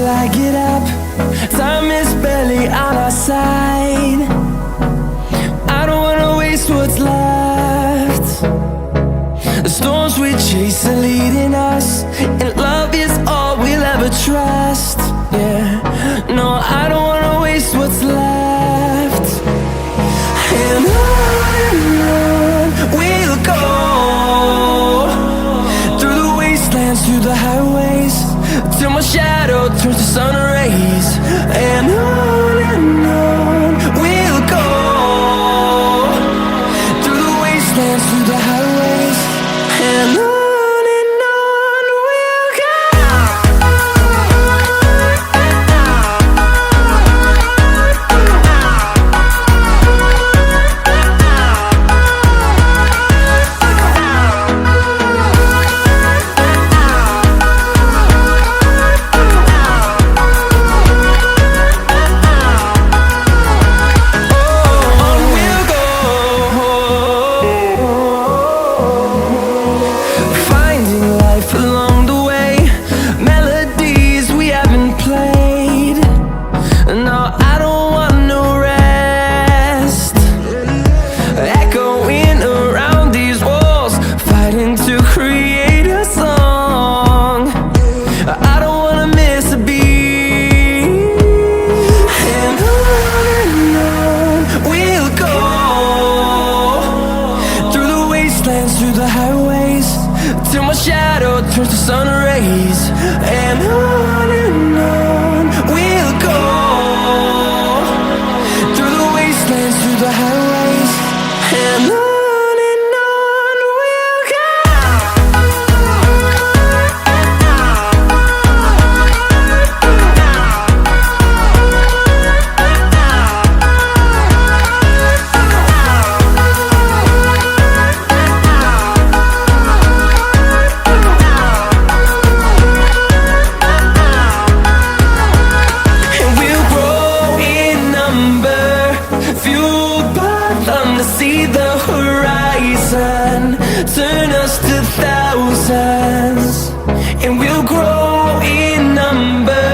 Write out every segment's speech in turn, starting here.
till I get up. Time is barely on our side. I don't wanna waste what's left. The storms we chase are leading us, and love is all we'll ever trust. Yeah, no, I don't wanna waste what's left. And on we'll go, through the wastelands, through the highways, till my shadow turns to sun rays. And on we'll go, through the wastelands, through the highways, and on we'll go. Through the highways, till my shadow turns to sun rays. And on we'll go, through the wastelands, through the highways, and on we'll go. See the horizon turn us to thousands, and we'll grow in number,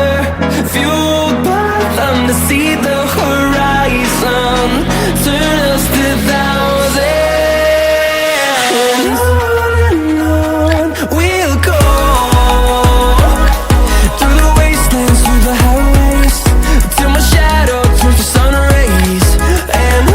fueled by them to see the horizon turn us to thousands. And on we'll go, through the wastelands, through the highways, till my shadow turns to sun rays. And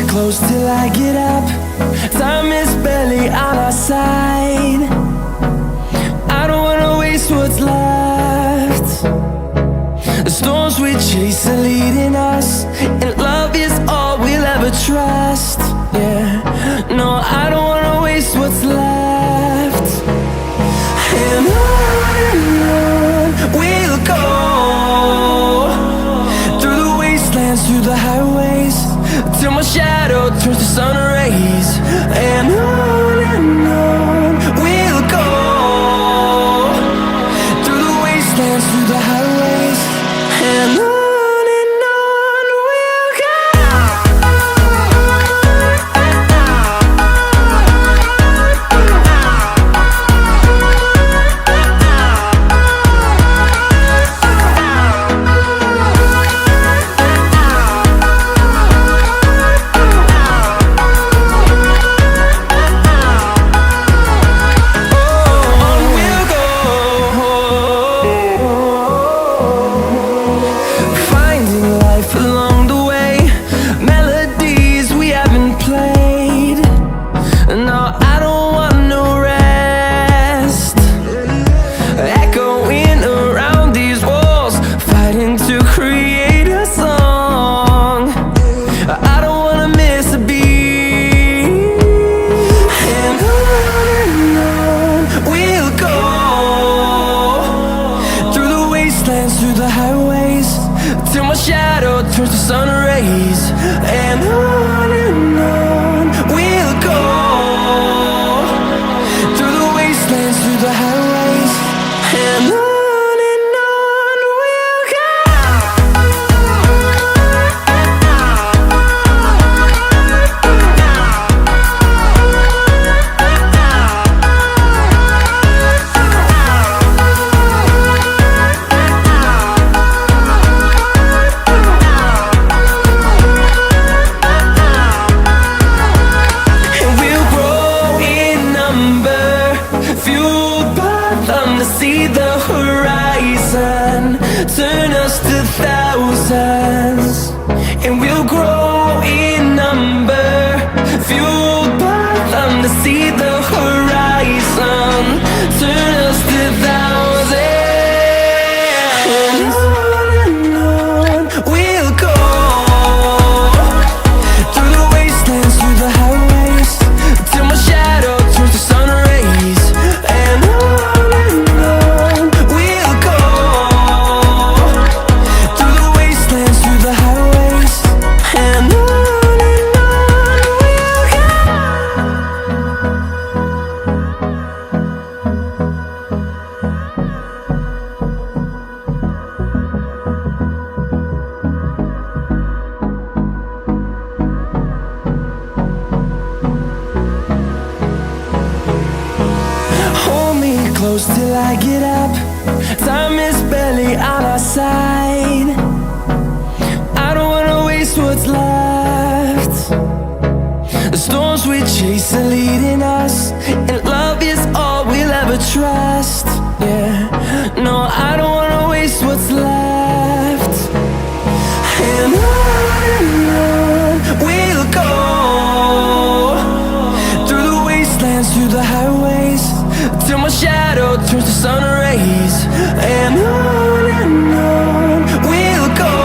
close till I get up. Time is barely on our side. I don't wanna waste what's left. The storms we chase are leading us, and love is all we'll ever trust. Yeah, no, I don't wanna waste what's left. And on we'll go, through the wastelands, through the highways, till my shadow turns to sun rays. And on we'll go, through the wastelands, through the highways, and on we'll go. through the highways, till my shadow turns to sun rays. And on we'll go, through the wastelands, through the highways. And on we'll go. See the horizon, turn us to thousands, and we'll grow in number, fueled by them to see the horizon, turn us to thousands, and on we'll go, through the wastelands, through the highways, till my shadow turns to sun rays. And close till I get up. Time is barely on our side. I don't wanna waste what's left. The storms we chase are leading us, and love is all we'll ever trust. Yeah, no, I don't wanna waste what's left. And on we'll go, through the wastelands, through the highways, till my shadow turns to sun rays. And on we'll go,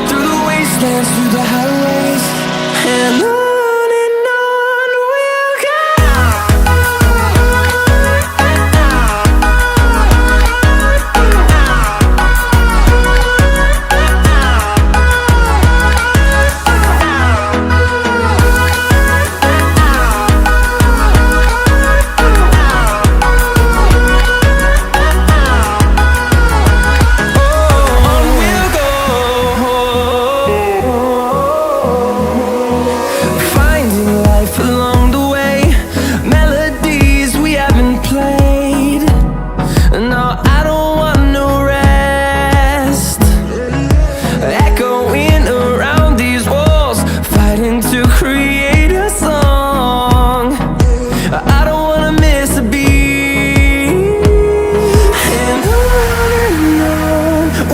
through the wastelands, through the highways. And on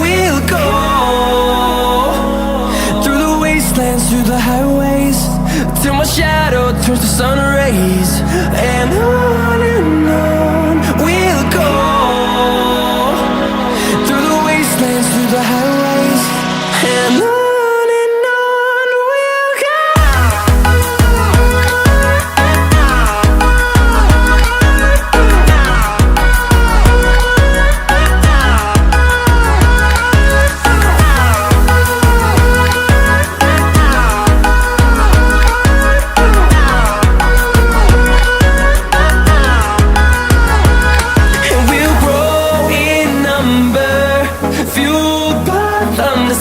we'll go. Through the highways, till my shadow turns to sun rays. And on we'll go, through the wastelands, through the highways. And on we'll go.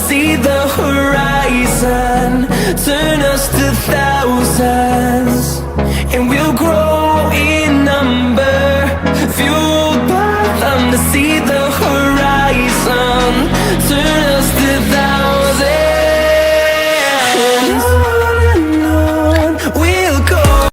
See the horizon, turn us to thousands, and we'll grow in number, fueled by them to see